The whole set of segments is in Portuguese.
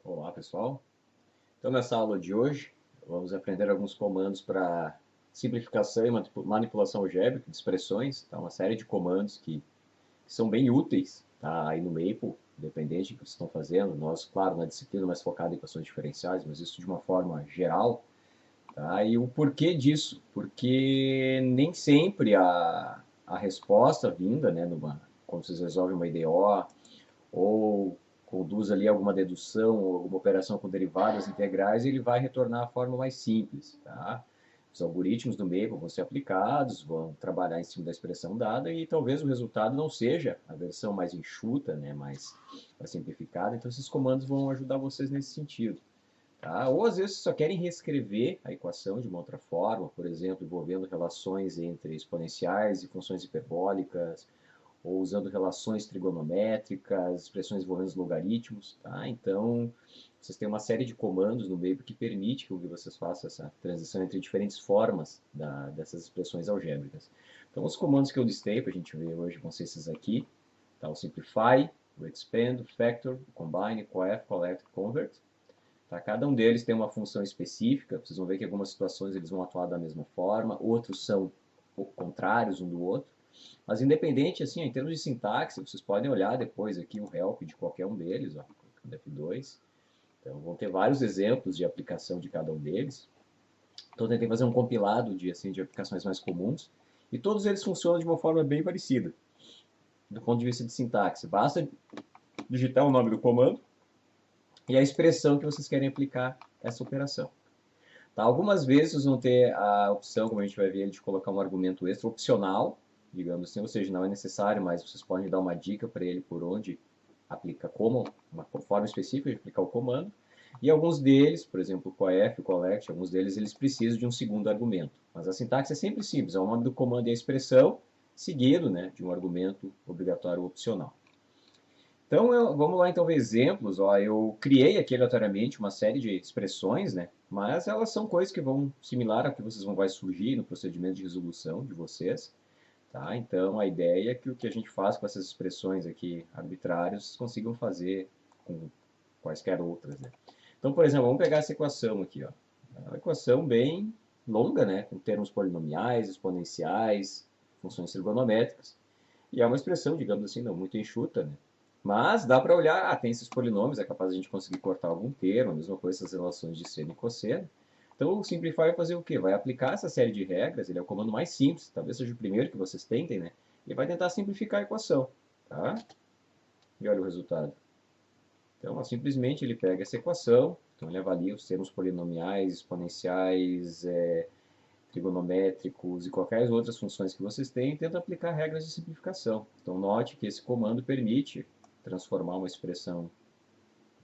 Olá pessoal, então nessa aula de hoje vamos aprender alguns comandos para simplificação e manipulação algébrica de expressões, tá? Uma série de comandos que são bem úteis, tá? Aí no Maple, independente do que vocês estão fazendo, nós, claro, na disciplina mais focada em equações diferenciais, mas isso de uma forma geral, tá? E o porquê disso? Porque nem sempre a resposta vinda, né, quando vocês resolvem uma IDO, ou conduz ali alguma dedução ou alguma operação com derivadas integrais, ele vai retornar a forma mais simples, tá? Os algoritmos do Maple vão ser aplicados, vão trabalhar em cima da expressão dada e talvez o resultado não seja a versão mais enxuta, né, mais simplificada. Então esses comandos vão ajudar vocês nesse sentido. Tá? Ou às vezes vocês só querem reescrever a equação de uma outra forma, por exemplo, envolvendo relações entre exponenciais e funções hiperbólicas, ou usando relações trigonométricas, expressões envolvendo os logaritmos, tá? Então, vocês têm uma série de comandos no meio que permite que vocês façam essa transição entre diferentes formas dessas expressões algébricas. Então, os comandos que eu listei para a gente ver hoje vão ser esses aqui, tá? O simplify, o expand, o factor, o combine, o coef, collect, convert. Tá? Cada um deles tem uma função específica, vocês vão ver que em algumas situações eles vão atuar da mesma forma, outros são contrários um do outro. Mas independente, assim, em termos de sintaxe, vocês podem olhar depois aqui o help de qualquer um deles, ó, do F2. Então vão ter vários exemplos de aplicação de cada um deles. Então eu tentei fazer um compilado de aplicações mais comuns. E todos eles funcionam de uma forma bem parecida, do ponto de vista de sintaxe. Basta digitar o nome do comando e a expressão que vocês querem aplicar essa operação. Tá? Algumas vezes vocês vão ter a opção, como a gente vai ver, de colocar um argumento extra opcional, digamos assim, ou seja, não é necessário, mas vocês podem dar uma dica para ele por onde aplica como, uma forma específica de aplicar o comando. E alguns deles, por exemplo, o coef, o collect, alguns deles eles precisam de um segundo argumento. Mas a sintaxe é sempre simples, é o nome do comando e a expressão, seguido, né, de um argumento obrigatório opcional. Então, vamos lá então ver exemplos. Ó, eu criei aqui aleatoriamente uma série de expressões, né? Mas elas são coisas que vão similar ao que vocês vai surgir no procedimento de resolução de vocês. Tá? Então, a ideia é que o que a gente faz com essas expressões aqui arbitrárias, vocês consigam fazer com quaisquer outras. Né? Então, por exemplo, vamos pegar essa equação aqui. Ó. É uma equação bem longa, né? Com termos polinomiais, exponenciais, funções trigonométricas. E é uma expressão, digamos assim, não muito enxuta, né? Mas dá para olhar, tem esses polinômios, é capaz de a gente conseguir cortar algum termo, a mesma coisa essas relações de seno e cosseno. Então o Simplify vai fazer o quê? Vai aplicar essa série de regras, ele é o comando mais simples, talvez seja o primeiro que vocês tentem, né? E vai tentar simplificar a equação, tá? E olha o resultado. Então, ó, simplesmente ele pega essa equação, então ele avalia os termos polinomiais, exponenciais, trigonométricos e qualquer outras funções que vocês têm e tenta aplicar regras de simplificação. Então note que esse comando permite transformar uma expressão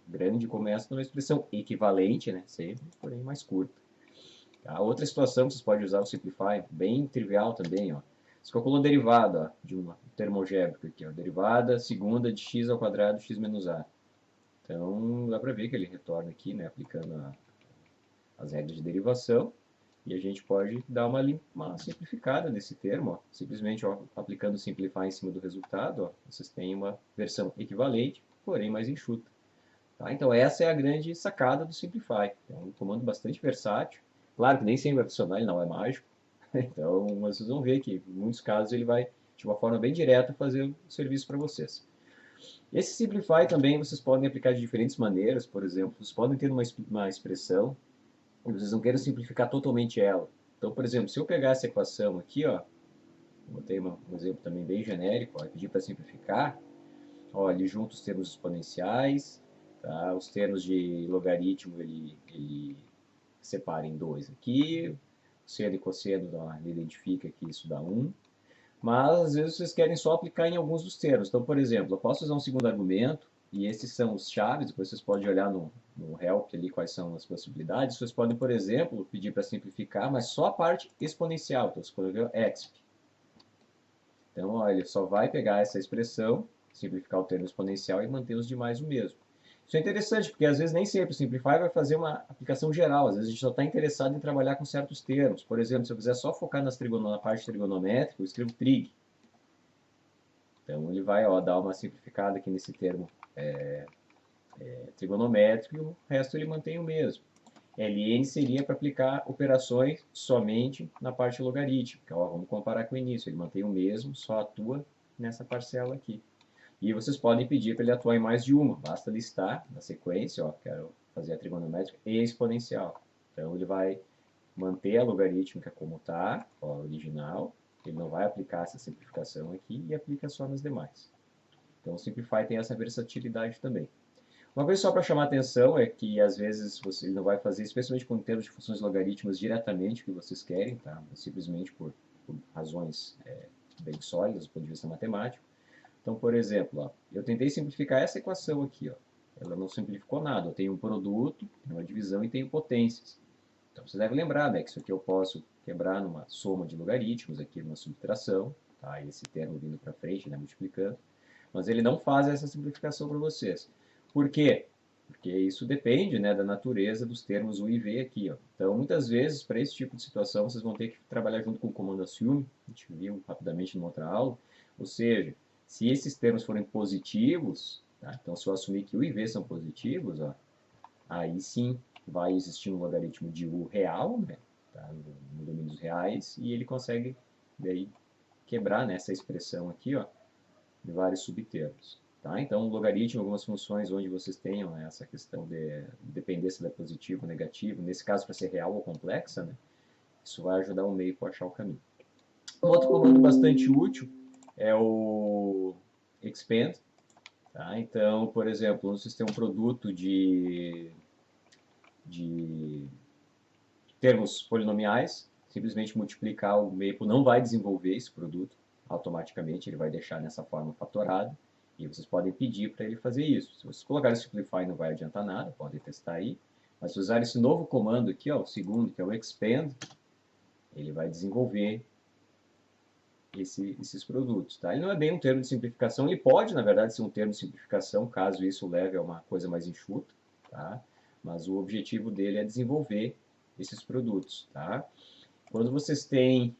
grande como essa numa expressão equivalente, né, sempre, porém mais curta. A outra situação que vocês podem usar o Simplify, bem trivial também, ó. Você calculou a derivada ó, de um termo algébrico aqui, ó, derivada segunda de x ao quadrado x menos a. Então dá para ver que ele retorna aqui, né, aplicando as regras de derivação. E a gente pode dar uma simplificada nesse termo, ó. Simplesmente ó, aplicando o Simplify em cima do resultado, ó, vocês têm uma versão equivalente, porém mais enxuta. Tá? Então essa é a grande sacada do Simplify. É um comando bastante versátil. Claro que nem sempre vai funcionar, ele não é mágico. Então vocês vão ver que em muitos casos ele vai, de uma forma bem direta, fazer o serviço para vocês. Esse Simplify também vocês podem aplicar de diferentes maneiras. Por exemplo, vocês podem ter uma expressão e vocês não querem simplificar totalmente ela. Então, por exemplo, se eu pegar essa equação aqui, ó, botei um exemplo também bem genérico, ó, pedir para simplificar, ó, ele junta os termos exponenciais, tá? Os termos de logaritmo ele separa em dois aqui, seno e cosseno ele identifica que isso dá 1, mas às vezes vocês querem só aplicar em alguns dos termos. Então, por exemplo, eu posso usar um segundo argumento, e esses são os chaves, depois vocês podem olhar no help ali quais são as possibilidades. Vocês podem, por exemplo, pedir para simplificar, mas só a parte exponencial. Então, você escolheu exp. Então, ó, ele só vai pegar essa expressão, simplificar o termo exponencial e manter os demais o mesmo. Isso é interessante, porque às vezes nem sempre o Simplify vai fazer uma aplicação geral. Às vezes a gente só está interessado em trabalhar com certos termos. Por exemplo, se eu quiser só focar na parte trigonométrica, eu escrevo trig. Então ele vai ó, dar uma simplificada aqui nesse termo trigonométrico e o resto ele mantém o mesmo. ln seria para aplicar operações somente na parte logarítmica. Ó, vamos comparar com o início, ele mantém o mesmo, só atua nessa parcela aqui. E vocês podem pedir para ele atuar em mais de uma, basta listar na sequência, ó, quero fazer a trigonométrica e a exponencial. Então ele vai manter a logarítmica como está, original, ele não vai aplicar essa simplificação aqui e aplica só nas demais. Então o Simplify tem essa versatilidade também. Uma coisa só para chamar atenção é que às vezes você não vai fazer, especialmente com termos de funções logarítmicas, diretamente o que vocês querem, tá? Simplesmente por razões bem sólidas do ponto de vista matemático. Então, por exemplo, ó, eu tentei simplificar essa equação aqui. Ó. Ela não simplificou nada. Eu tenho um produto, tenho uma divisão e tenho potências. Então, você deve lembrar, né, que isso aqui eu posso quebrar numa soma de logaritmos, aqui numa subtração, tá? Esse termo vindo para frente, né, multiplicando. Mas ele não faz essa simplificação para vocês. Por quê? Porque isso depende, né, da natureza dos termos U e V aqui. Ó. Então, muitas vezes, para esse tipo de situação, vocês vão ter que trabalhar junto com o comando assume, a gente viu rapidamente numa outra aula. Ou seja, se esses termos forem positivos, tá? Então se eu assumir que U e V são positivos, ó, aí sim vai existir um logaritmo de U real, né, tá? no domínio dos reais, e ele consegue daí quebrar nessa expressão aqui, ó, de vários subtermos. Tá? Então, logaritmo, algumas funções onde vocês tenham essa questão de dependência da positivo ou negativo, nesse caso para ser real ou complexa, né, isso vai ajudar o meio a achar o caminho. Um outro comando bastante útil é o expand. Tá? Então, por exemplo, vocês têm um produto de termos polinomiais, simplesmente multiplicar o Maple não vai desenvolver esse produto automaticamente, ele vai deixar nessa forma fatorada, e vocês podem pedir para ele fazer isso. Se vocês colocarem simplify não vai adiantar nada, podem testar aí, mas se usar esse novo comando aqui, ó, o segundo, que é o expand, ele vai desenvolver esses produtos. Tá? Ele não é bem um termo de simplificação, ele pode, na verdade, ser um termo de simplificação, caso isso leve a uma coisa mais enxuta, tá? Mas o objetivo dele é desenvolver esses produtos. Tá? Quando vocês têm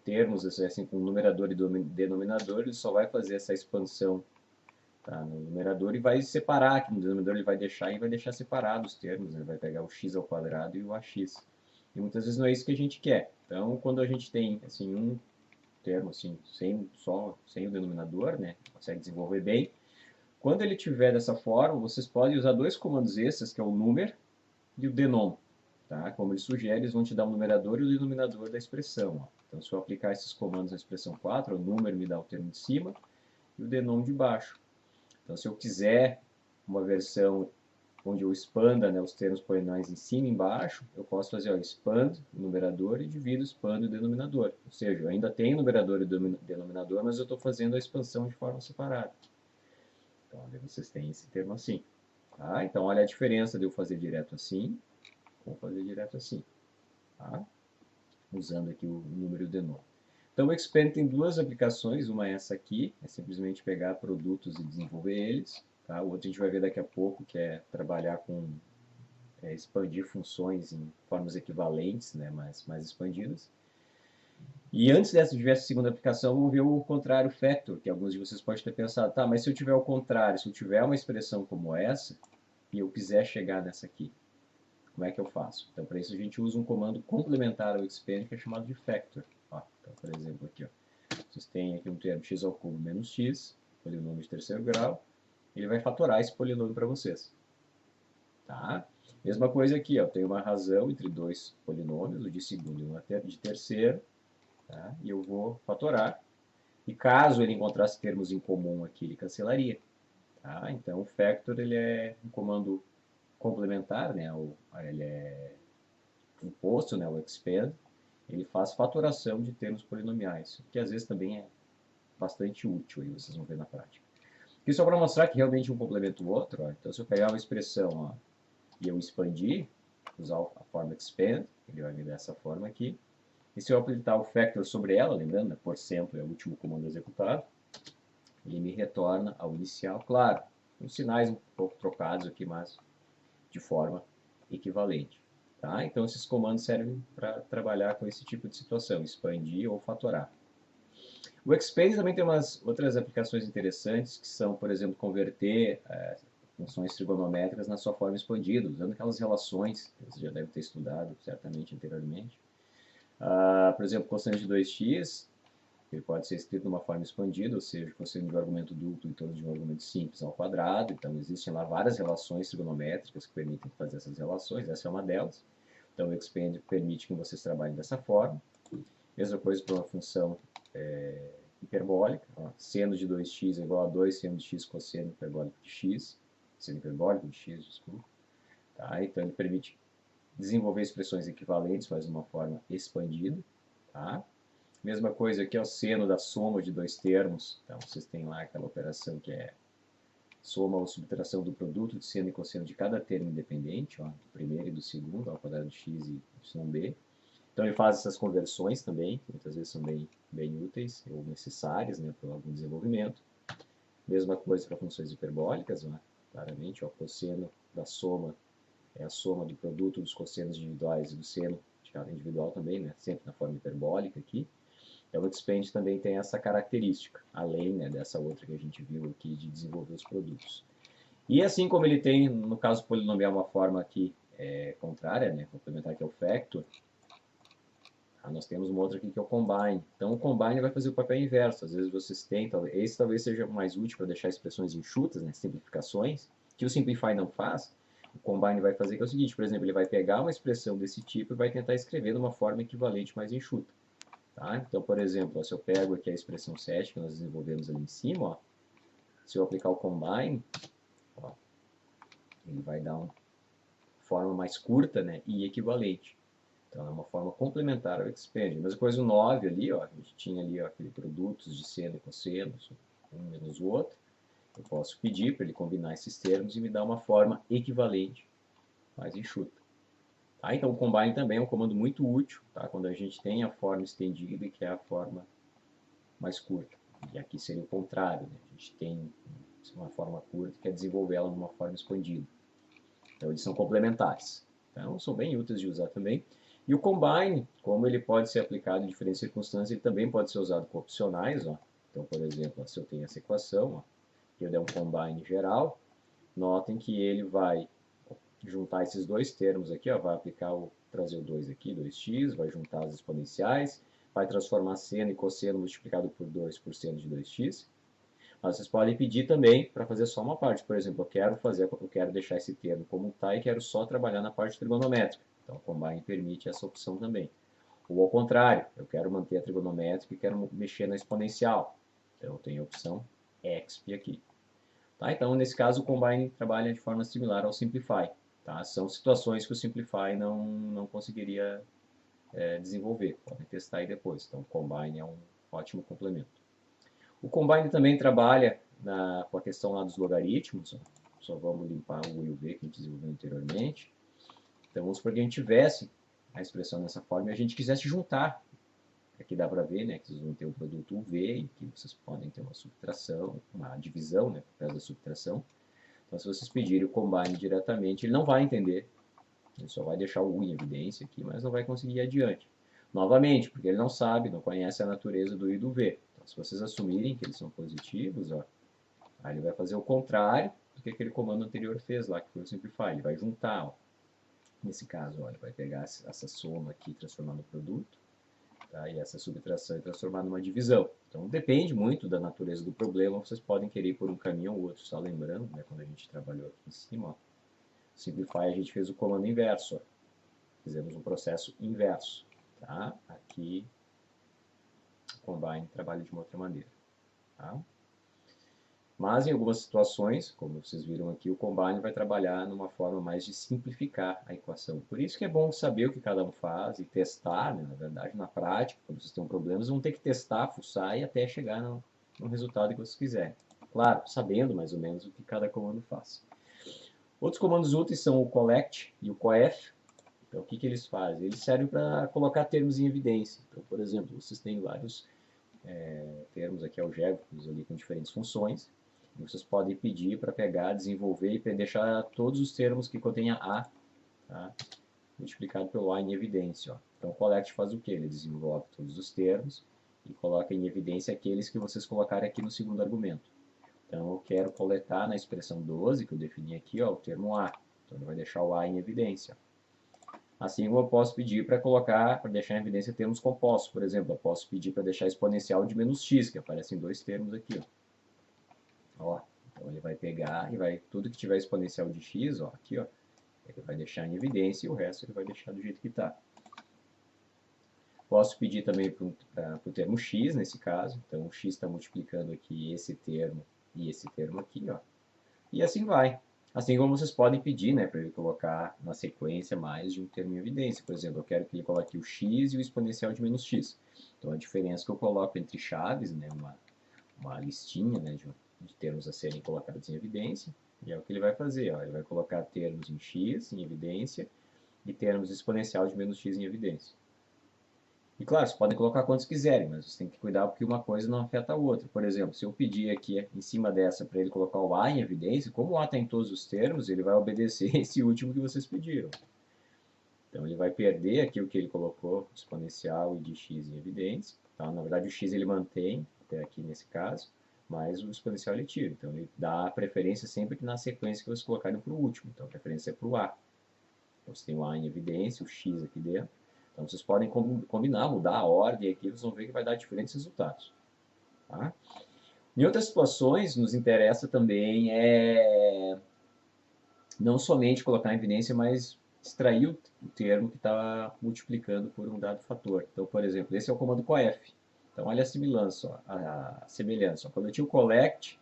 termos assim, com numerador e denominador, ele só vai fazer essa expansão, tá, no numerador e vai separar, aqui no denominador ele vai deixar separados os termos, né? Vai pegar o x ao quadrado e o ax. E muitas vezes não é isso que a gente quer. Então, quando a gente tem assim, um termo assim, sem o denominador, né, consegue desenvolver bem, quando ele tiver dessa forma, vocês podem usar dois comandos extras, que é o numer e o denom. Tá? Como ele sugere, eles vão te dar o numerador e o denominador da expressão. Ó. Então, se eu aplicar esses comandos na expressão 4, o número me dá o termo de cima e o denom de baixo. Então, se eu quiser uma versão onde eu expanda, né, os termos polinomiais em cima e embaixo, eu posso fazer, ó, expand o numerador e divido, expando o denominador. Ou seja, eu ainda tenho numerador e denominador, mas eu estou fazendo a expansão de forma separada. Então, vocês têm esse termo assim. Tá? Então, olha a diferença de eu fazer direto assim, ou fazer direto assim. Tá? Usando aqui o número denom. Então, o Expand tem duas aplicações, uma é essa aqui, é simplesmente pegar produtos e desenvolver eles. Tá? O outro a gente vai ver daqui a pouco, que é trabalhar com expandir funções em formas equivalentes, né, mais expandidas. E antes dessa tivesse segunda aplicação, vamos ver o contrário factor, que alguns de vocês podem ter pensado, tá, mas se eu tiver o contrário, se eu tiver uma expressão como essa, e eu quiser chegar nessa aqui, como é que eu faço? Então, para isso a gente usa um comando complementar ao expand, que é chamado de factor. Ó, então, por exemplo, aqui, ó, vocês têm aqui um termo x ao cubo menos x, polinômio de terceiro grau, ele vai fatorar esse polinômio para vocês. Tá? Mesma coisa aqui, ó, tem uma razão entre dois polinômios, o de segundo e o de terceiro, tá? E eu vou fatorar. E caso ele encontrasse termos em comum aqui, ele cancelaria. Tá? Então, o factor ele é um comando complementar, né? Ele é composto, né? O expand, ele faz fatoração de termos polinomiais, que às vezes também é bastante útil, aí vocês vão ver na prática. Aqui só para mostrar que realmente um complementa o outro, ó. Então se eu pegar uma expressão, ó, e eu expandir, usar a forma expand, ele vai vir dessa forma aqui. E se eu aplicar o factor sobre ela, lembrando, né, porcento é o último comando executado, ele me retorna ao inicial, claro, com sinais um pouco trocados aqui, mas de forma equivalente. Tá? Então esses comandos servem para trabalhar com esse tipo de situação, expandir ou fatorar. O Expand também tem umas outras aplicações interessantes, que são, por exemplo, converter funções trigonométricas na sua forma expandida, usando aquelas relações que você já deve ter estudado certamente anteriormente. Por exemplo, cosseno de 2x, ele pode ser escrito de uma forma expandida, ou seja, cosseno de um argumento duplo em torno de um argumento simples ao quadrado. Então, existem lá várias relações trigonométricas que permitem fazer essas relações, essa é uma delas. Então, o Expand permite que vocês trabalhem dessa forma. Mesma coisa para uma função hiperbólica. Ó, seno de 2x é igual a 2 seno de x cosseno hiperbólico de x. Seno hiperbólico de x, desculpa. Tá? Então, ele permite desenvolver expressões equivalentes, mas de uma forma expandida. Tá? Mesma coisa aqui é o seno da soma de dois termos. Então, vocês têm lá aquela operação que é soma ou subtração do produto de seno e cosseno de cada termo independente, ó, do primeiro e do segundo, ao quadrado de x e yb. Então, ele faz essas conversões também, que muitas vezes são bem úteis ou necessárias, né, para algum desenvolvimento. Mesma coisa para funções hiperbólicas, ó, claramente, ó, cosseno da soma é a soma do produto dos cossenos individuais e do seno de cada individual também, né, sempre na forma hiperbólica aqui. Então, o Expand também tem essa característica, além, né, dessa outra que a gente viu aqui de desenvolver os produtos. E assim como ele tem, no caso polinomial, uma forma aqui contrária, né, complementar, que é o factor, nós temos uma outra aqui que é o combine. Então, o combine vai fazer o papel inverso. Às vezes vocês tentam, esse talvez seja mais útil para deixar expressões enxutas, né, simplificações, que o simplify não faz. O combine vai fazer que é o seguinte, por exemplo, ele vai pegar uma expressão desse tipo e vai tentar escrever de uma forma equivalente mais enxuta. Tá? Então, por exemplo, ó, se eu pego aqui a expressão 7 que nós desenvolvemos ali em cima, ó, se eu aplicar o combine, ó, ele vai dar uma forma mais curta, né, e equivalente. Então, é uma forma complementar ao expand. Mesma coisa o 9 ali, ó, a gente tinha ali ó, aquele produtos de seno e cosseno, um menos o outro. Eu posso pedir para ele combinar esses termos e me dar uma forma equivalente, mais enxuta. Tá? Então, o combine também é um comando muito útil, tá? Quando a gente tem a forma estendida, que é a forma mais curta. E aqui seria o contrário, né? A gente tem uma forma curta que quer desenvolver ela numa forma expandida. Então, eles são complementares. Então, são bem úteis de usar também. E o combine, como ele pode ser aplicado em diferentes circunstâncias, ele também pode ser usado com opcionais. Ó. Então, por exemplo, se eu tenho essa equação, ó, que eu der um combine geral, notem que ele vai juntar esses dois termos aqui, ó, vai aplicar trazer o 2 aqui, 2x, vai juntar as exponenciais, vai transformar seno e cosseno multiplicado por 2 por seno de 2x. Mas vocês podem pedir também para fazer só uma parte. Por exemplo, eu quero deixar esse termo como está e quero só trabalhar na parte trigonométrica. Então, o combine permite essa opção também. Ou ao contrário, eu quero manter a trigonométrica e quero mexer na exponencial. Então, eu tenho a opção exp aqui. Tá? Então, nesse caso, o combine trabalha de forma similar ao simplify. Tá? São situações que o simplify não conseguiria desenvolver. Podem testar aí depois. Então, o combine é um ótimo complemento. O combine também trabalha com a questão lá dos logaritmos. Só vamos limpar o u e o v que a gente desenvolveu anteriormente. Então, vamos supor que a gente tivesse a expressão dessa forma e a gente quisesse juntar. Aqui dá para ver, né, que vocês vão ter o produto UV, em que vocês podem ter uma subtração, uma divisão, né, por causa da subtração. Então, se vocês pedirem o combine diretamente, ele não vai entender. Ele só vai deixar o U em evidência aqui, mas não vai conseguir ir adiante. Novamente, porque ele não sabe, não conhece a natureza do I e do V. Então, se vocês assumirem que eles são positivos, ó, aí ele vai fazer o contrário do que aquele comando anterior fez lá, que foi o simplify. Ele vai juntar, ó. Nesse caso, ó, ele vai pegar essa soma aqui e transformar no produto, tá? E essa subtração e transformar numa divisão. Então, depende muito da natureza do problema, vocês podem querer ir por um caminho ou outro. Só lembrando, né, quando a gente trabalhou aqui em cima, ó, simplify a gente fez o comando inverso, ó. Fizemos um processo inverso. Tá? Aqui, o combine trabalha de uma outra maneira. Tá? Mas em algumas situações, como vocês viram aqui, o combine vai trabalhar numa forma mais de simplificar a equação. Por isso que é bom saber o que cada um faz e testar, né? Na verdade, na prática, quando vocês têm problemas, vão ter que testar, fuçar e até chegar no resultado que vocês quiserem. Claro, sabendo mais ou menos o que cada comando faz. Outros comandos úteis são o collect e o coef. Então, o que eles fazem? Eles servem para colocar termos em evidência. Então, por exemplo, vocês têm vários termos aqui algébricos ali com diferentes funções. E vocês podem pedir para pegar, desenvolver e deixar todos os termos que contenham A, tá, multiplicado pelo A em evidência. Ó. Então, o collect faz o quê? Ele desenvolve todos os termos e coloca em evidência aqueles que vocês colocarem aqui no segundo argumento. Então, eu quero coletar na expressão 12, que eu defini aqui, ó, o termo A. Então, ele vai deixar o A em evidência. Assim como eu posso pedir para colocar, para deixar em evidência termos compostos. Por exemplo, eu posso pedir para deixar exponencial de menos x, que aparecem dois termos aqui. Ó. Então, ele vai pegar e vai, tudo que tiver exponencial de x, ó, aqui, ó, ele vai deixar em evidência e o resto ele vai deixar do jeito que está. Posso pedir também para o termo x, nesse caso. Então, o x está multiplicando aqui esse termo e esse termo aqui, ó. E assim vai. Assim como vocês podem pedir, né, para ele colocar na sequência mais de um termo em evidência. Por exemplo, eu quero que ele coloque o x e o exponencial de menos x. Então, a diferença que eu coloco entre chaves, né, uma listinha, né, de termos a serem colocados em evidência, e é o que ele vai fazer. Ó. Ele vai colocar termos em x em evidência e termos exponencial de menos x em evidência. E claro, vocês podem colocar quantos quiserem, mas vocês têm que cuidar porque uma coisa não afeta a outra. Por exemplo, se eu pedir aqui em cima dessa para ele colocar o A em evidência, como o A está em todos os termos, ele vai obedecer esse último que vocês pediram. Então ele vai perder aqui o que ele colocou, exponencial e de x em evidência. Tá? Na verdade, o x ele mantém, até aqui nesse caso, mas o exponencial ele tira. Então ele dá preferência sempre que na sequência que vocês colocarem para o último. Então a preferência é para o A. Então você tem o A em evidência, o x aqui dentro. Então vocês podem combinar, mudar a ordem aqui, vocês vão ver que vai dar diferentes resultados. Tá? Em outras situações, nos interessa também não somente colocar em evidência, mas extrair o termo que está multiplicando por um dado fator. Então, por exemplo, esse é o comando coef. Então, olha a semelhança. Quando eu tinha o collect,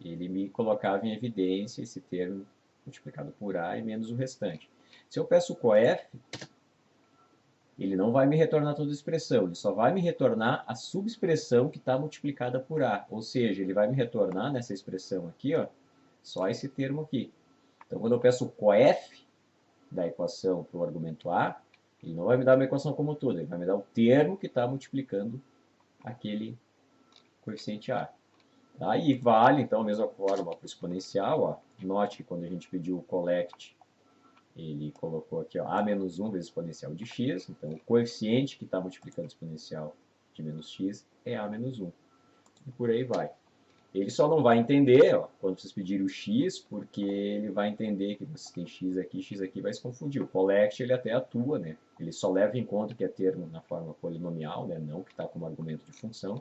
ele me colocava em evidência esse termo multiplicado por A e menos o restante. Se eu peço o coef, ele não vai me retornar toda a expressão, ele só vai me retornar a subexpressão que está multiplicada por A. Ou seja, ele vai me retornar nessa expressão aqui, ó, só esse termo aqui. Então, quando eu peço o coef da equação para o argumento A, ele não vai me dar uma equação como toda, ele vai me dar o termo que está multiplicando aquele coeficiente A. Tá? E vale, então, a mesma forma para o exponencial. Ó. Note que quando a gente pediu o collect, ele colocou aqui ó, a menos 1 vezes exponencial de x, então o coeficiente que está multiplicando o exponencial de menos x é a menos 1. E por aí vai. Ele só não vai entender ó, quando vocês pedirem o x, porque ele vai entender que você tem x aqui vai se confundir. O collect ele até atua, né? Ele só leva em conta que é termo na forma polinomial, né? Não que está como argumento de função,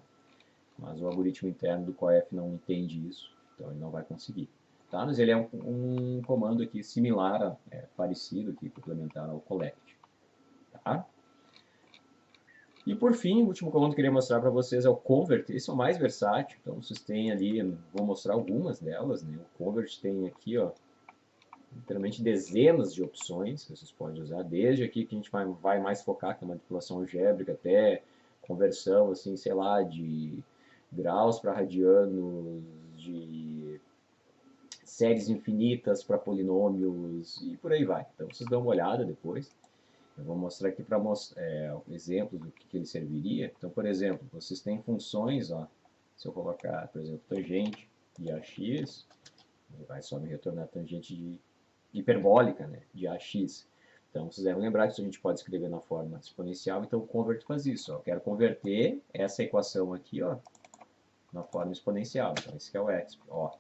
mas o algoritmo interno do coef não entende isso, então ele não vai conseguir. Tá? Mas ele é um comando aqui similar, parecido, aqui, complementar ao collect. Tá? E por fim, o último comando que eu queria mostrar para vocês é o convert. Esse é o mais versátil, então vocês têm ali, vou mostrar algumas delas. Né? O convert tem aqui, ó, literalmente dezenas de opções que vocês podem usar, desde aqui que a gente vai mais focar, que é manipulação algébrica, até conversão, assim, sei lá, de graus para radianos, de séries infinitas para polinômios e por aí vai. Então vocês dão uma olhada depois. Eu vou mostrar aqui para exemplos do que ele serviria. Então, por exemplo, vocês têm funções, ó, se eu colocar, por exemplo, tangente de AX, ele vai só me retornar tangente de hiperbólica, né, de AX. Então, vocês devem lembrar que isso a gente pode escrever na forma exponencial, então o convert faz isso. Ó. Eu quero converter essa equação aqui ó, na forma exponencial. Então, esse que é o exp. Ó,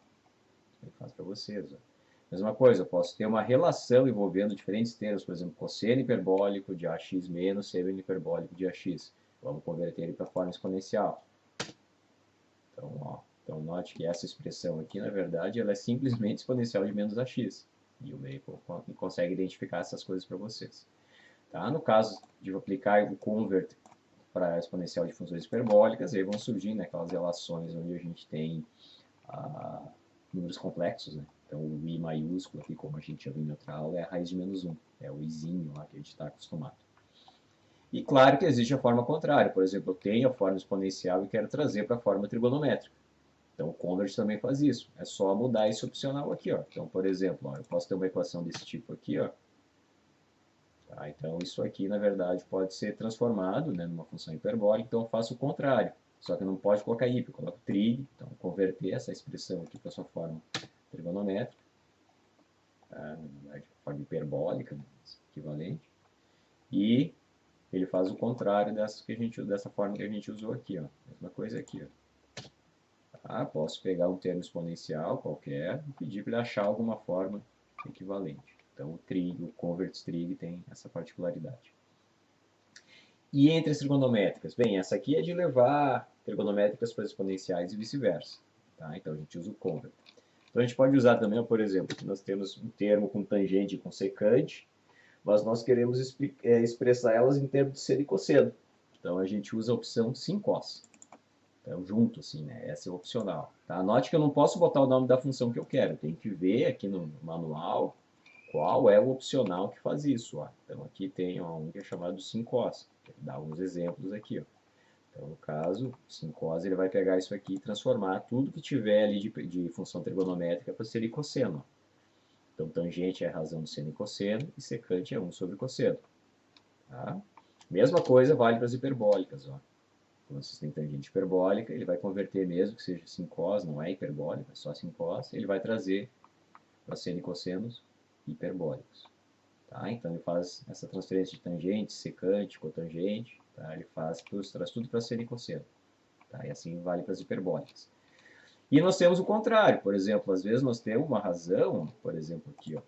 ele faz para vocês. Ó. Mesma coisa, eu posso ter uma relação envolvendo diferentes termos, por exemplo, cosseno hiperbólico de AX menos seno hiperbólico de AX. Vamos converter ele para a forma exponencial. Então, ó, então, note que essa expressão aqui, na verdade, ela é simplesmente exponencial de menos AX. E o Maple consegue identificar essas coisas para vocês. Tá? No caso de aplicar o convert para exponencial de funções hiperbólicas, aí vão surgir né, aquelas relações onde a gente tem números complexos. Né? Então, o i maiúsculo aqui, como a gente já viu em outra aula, é a raiz de menos 1. É o izinho lá que a gente está acostumado. E claro que existe a forma contrária. Por exemplo, eu tenho a forma exponencial e quero trazer para a forma trigonométrica. Então, o convert também faz isso. É só mudar esse opcional aqui. Ó. Então, por exemplo, ó, eu posso ter uma equação desse tipo aqui. Ó. Tá? Então, isso aqui, na verdade, pode ser transformado né, numa função hiperbólica. Então, eu faço o contrário. Só que não pode colocar hiper, eu coloco trig. Então, converter essa expressão aqui para a sua forma trigonométrica. Tá? Na verdade, forma hiperbólica, né, equivalente. E ele faz o contrário dessa forma que a gente usou aqui, ó. Mesma coisa aqui, ó. Tá? Posso pegar um termo exponencial qualquer e pedir para ele achar alguma forma equivalente. Então o trig, o convert trig tem essa particularidade. E entre as trigonométricas? Bem, essa aqui é de levar trigonométricas para exponenciais e vice-versa. Tá? Então a gente usa o convert. Então a gente pode usar também, por exemplo, nós temos um termo com tangente e com secante, mas nós queremos expressar elas em termos de seno e cosseno. Então a gente usa a opção sin cos. Então junto assim, né? Essa é opcional. Tá? Note que eu não posso botar o nome da função que eu quero. Eu tenho que ver aqui no manual qual é o opcional que faz isso. Ó. Então aqui tem um que é chamado sin cos. Vou dar alguns exemplos aqui. Ó. Então, no caso, sin cos, ele vai pegar isso aqui e transformar tudo que tiver ali de função trigonométrica para seno e cosseno. Então, tangente é a razão do seno e cosseno, e secante é 1 sobre cosseno. Tá? Mesma coisa vale para as hiperbólicas. Ó. Quando vocês têm tangente hiperbólica, ele vai converter mesmo que seja sin cos, não é hiperbólica, é só sin cos, ele vai trazer para seno e cossenos hiperbólicos. Tá? Então, ele faz essa transferência de tangente, secante, cotangente, tá? Ele traz tudo para seno e cosseno. Tá? E assim vale para as hiperbólicas. E nós temos o contrário, por exemplo, às vezes nós temos uma razão, por exemplo aqui, ó,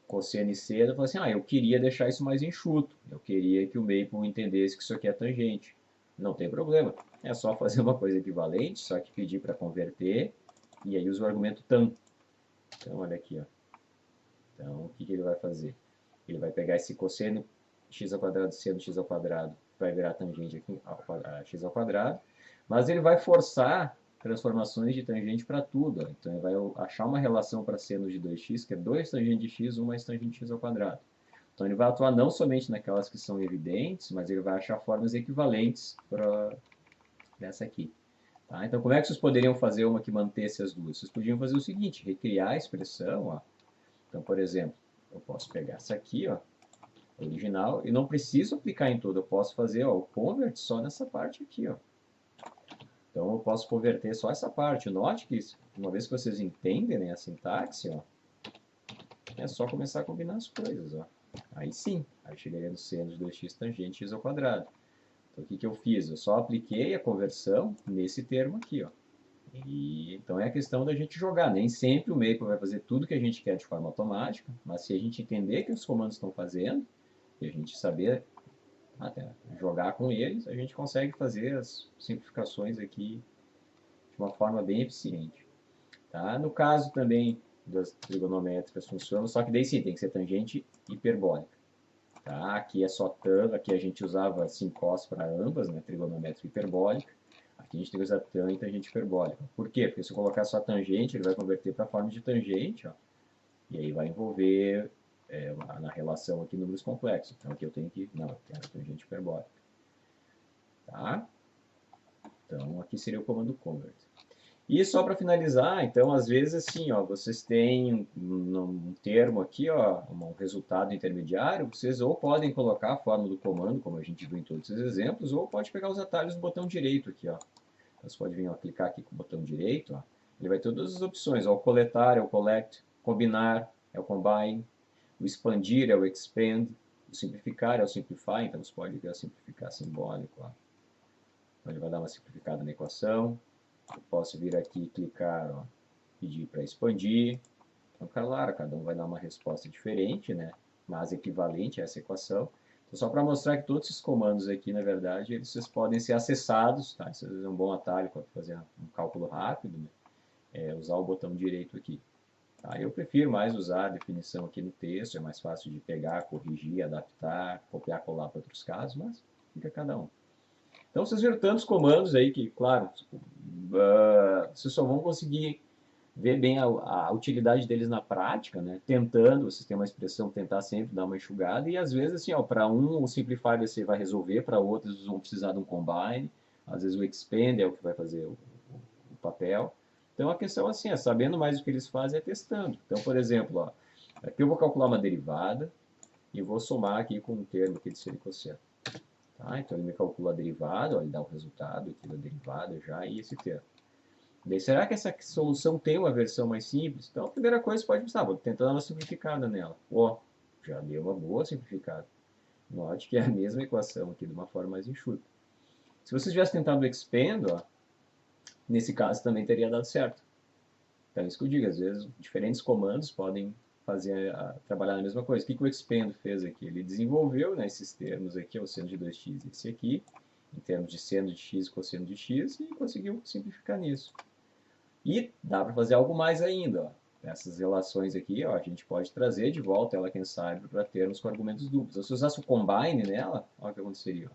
cosseno e seno, eu falo assim, eu queria deixar isso mais enxuto, eu queria que o Maple entendesse que isso aqui é tangente. Não tem problema, é só fazer uma coisa equivalente, só que pedir para converter, e aí usa o argumento tan. Então, olha aqui, ó. Então, o que ele vai fazer? Ele vai pegar esse cosseno x ao quadrado seno x ao quadrado, vai virar tangente aqui a x ao quadrado, mas ele vai forçar transformações de tangente para tudo. Ó. Então ele vai achar uma relação para seno de 2x, que é 2 tangente de x, 1 mais tangente de x ao quadrado. Então ele vai atuar não somente naquelas que são evidentes, mas ele vai achar formas equivalentes para essa aqui. Tá? Então como é que vocês poderiam fazer uma que mantesse as duas? Vocês podiam fazer o seguinte, recriar a expressão. Ó. Então, por exemplo, eu posso pegar essa aqui, ó, original, e não preciso aplicar em tudo, eu posso fazer ó, o convert só nessa parte aqui. Ó. Então eu posso converter só essa parte. Note que uma vez que vocês entendem né, a sintaxe, ó, é só começar a combinar as coisas. Ó. Aí sim, aí chegaria no seno de 2x tangente x ao quadrado. Então o que eu fiz? Eu só apliquei a conversão nesse termo aqui. Ó. E, então é a questão da gente jogar. Nem sempre o Maple vai fazer tudo que a gente quer de forma automática, mas se a gente entender que os comandos estão fazendo, e a gente saber até jogar com eles, a gente consegue fazer as simplificações aqui de uma forma bem eficiente. Tá? No caso também das trigonométricas funciona, só que daí sim, tem que ser tangente hiperbólica. Tá? Aqui é só tan, aqui a gente usava sin cos para ambas, né? Trigonométrica hiperbólica. Aqui a gente tem que usar tan e tangente hiperbólica. Por quê? Porque se eu colocar só tangente, ele vai converter para a forma de tangente, ó, e aí vai envolver na relação aqui números complexos. Então aqui eu tenho que, não, eu quero tangente hiperbólica. Tá? Então aqui seria o comando convert. E só para finalizar, então às vezes assim, ó, vocês têm um termo aqui, ó, um resultado intermediário, vocês ou podem colocar a forma do comando, como a gente viu em todos esses exemplos, ou pode pegar os atalhos do botão direito aqui, ó. Então, você pode vir, ó, clicar aqui com o botão direito, ó, ele vai ter todas as opções, ó, o coletar é o collect, combinar é o combine, o expandir é o expand, o simplificar é o simplify, então você pode ver o simplificar simbólico, ó. Então ele vai dar uma simplificada na equação. Eu posso vir aqui e clicar, ó, pedir para expandir. Então, claro, cada um vai dar uma resposta diferente, né? Mas equivalente a essa equação. Então, só para mostrar que todos esses comandos aqui, na verdade, vocês podem ser acessados, tá? Isso é um bom atalho para fazer um cálculo rápido, né? Usar o botão direito aqui. Tá? Eu prefiro mais usar a definição aqui no texto, é mais fácil de pegar, corrigir, adaptar, copiar, colar para outros casos, mas fica cada um. Então vocês viram tantos comandos aí que, claro, vocês só vão conseguir ver bem a utilidade deles na prática, né? Tentando, vocês têm uma expressão, tentar sempre dar uma enxugada, e às vezes, assim, para um o simplify você vai resolver, para outros vocês vão precisar de um combine, às vezes o expand é o que vai fazer o papel. Então a questão assim, sabendo mais o que eles fazem, é testando. Então, por exemplo, ó, aqui eu vou calcular uma derivada e vou somar aqui com um termo aqui de seno e cosseno. Tá? Então ele me calcula a derivada, ó, ele dá o resultado aqui da derivada já e esse termo. Daí, será que essa solução tem uma versão mais simples? Então a primeira coisa você pode pensar, vou tentar dar uma simplificada nela. Ó, já deu uma boa simplificada. Note que é a mesma equação aqui, de uma forma mais enxuta. Se você tivesse tentado o expand, ó, nesse caso também teria dado certo. Então, isso que eu digo, às vezes, diferentes comandos podem trabalhar na mesma coisa. O que o expand fez aqui? Ele desenvolveu, né, esses termos aqui, o seno de 2x e esse aqui, em termos de seno de x e cosseno de x, e conseguiu simplificar nisso. E dá para fazer algo mais ainda. Ó. Essas relações aqui, ó, a gente pode trazer de volta ela, quem sabe, para termos com argumentos duplos. Se eu usasse o combine nela, olha o que aconteceria.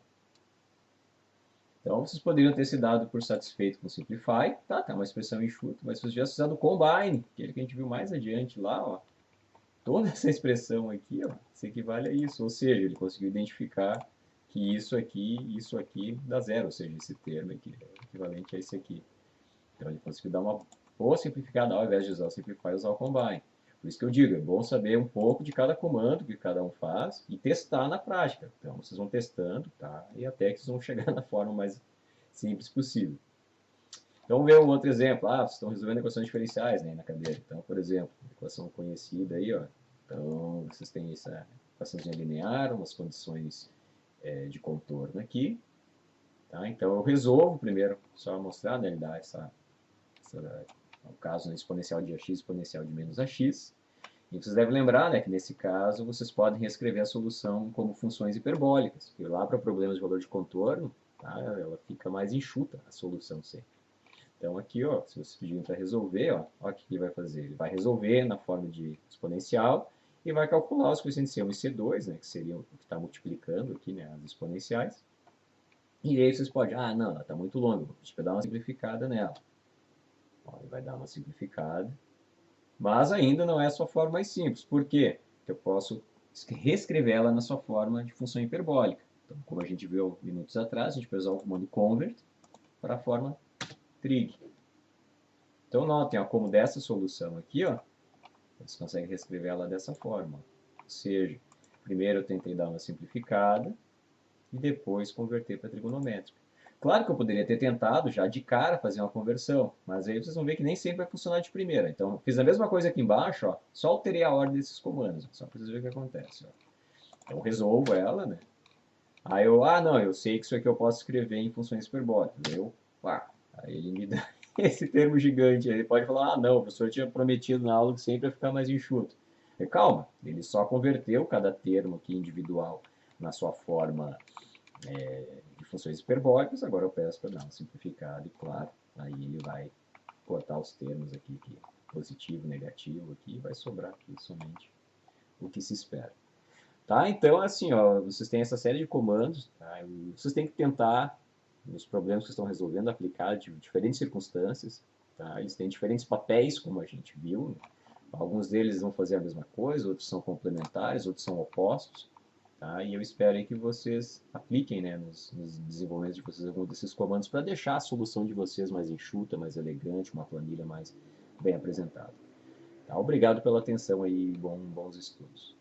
Então, vocês poderiam ter se dado por satisfeito com o simplify, tá uma expressão enxuta, mas se vocês tivessem usado o combine, aquele que a gente viu mais adiante lá, ó, toda essa expressão aqui, ó, se equivale a isso. Ou seja, ele conseguiu identificar que isso aqui dá zero, ou seja, esse termo aqui é equivalente a esse aqui. Então, ele conseguiu dar uma boa simplificada ao invés de usar o simplify, usar o combine. Por isso que eu digo, é bom saber um pouco de cada comando que cada um faz e testar na prática. Então, vocês vão testando, tá? E até que vocês vão chegar na forma mais simples possível. Então, vamos ver um outro exemplo. Ah, vocês estão resolvendo equações diferenciais, né, na cadeira. Então, por exemplo, equação conhecida aí, ó. Então, vocês têm essa equaçãozinha linear, umas condições de contorno aqui. Tá? Então, eu resolvo primeiro, só mostrar, né, ele dá o caso, né, exponencial de ax, exponencial de menos ax. E vocês devem lembrar, né, que nesse caso vocês podem reescrever a solução como funções hiperbólicas. Porque lá para problemas de valor de contorno, tá, ela fica mais enxuta a solução sempre. Então aqui, ó, se vocês pedirem para resolver, ó, o que ele vai fazer? Ele vai resolver na forma de exponencial e vai calcular os coeficientes C1 e C2, né, que seriam o que está multiplicando aqui, né, as exponenciais. E aí vocês podem, ah, não, ela está muito longa, vou pedir para dar uma simplificada nela. Ó, ele vai dar uma simplificada, mas ainda não é a sua forma mais simples. Por quê? Porque eu posso reescrever ela na sua forma de função hiperbólica. Então, como a gente viu minutos atrás, a gente vai usar o comando convert para a forma trig. Então, notem, ó, como dessa solução aqui, ó, você consegue reescrever ela dessa forma. Ou seja, primeiro eu tentei dar uma simplificada e depois converter para trigonométrica. Claro que eu poderia ter tentado já de cara fazer uma conversão, mas aí vocês vão ver que nem sempre vai funcionar de primeira. Então, fiz a mesma coisa aqui embaixo, ó, só alterei a ordem desses comandos, só para vocês verem o que acontece. Ó. Então, resolvo ela, né? Aí eu, não, eu sei que isso aqui eu posso escrever em funções hiperbólicas. Aí ele me dá esse termo gigante. Ele pode falar, não, o professor tinha prometido na aula que sempre ia ficar mais enxuto. E calma, ele só converteu cada termo aqui individual na sua forma de funções hiperbólicas. Agora eu peço para dar uma simplificada e claro, aí ele vai cortar os termos aqui, que positivo, negativo aqui, e vai sobrar aqui somente o que se espera. Tá? Então, assim, ó, vocês têm essa série de comandos, tá? Vocês têm que tentar, nos problemas que estão resolvendo, aplicar de diferentes circunstâncias. Tá? Eles têm diferentes papéis, como a gente viu. Né? Alguns deles vão fazer a mesma coisa, outros são complementares, outros são opostos. Tá? E eu espero que vocês apliquem, né, nos desenvolvimentos de vocês alguns desses comandos para deixar a solução de vocês mais enxuta, mais elegante, uma planilha mais bem apresentada. Tá? Obrigado pela atenção aí e bons estudos.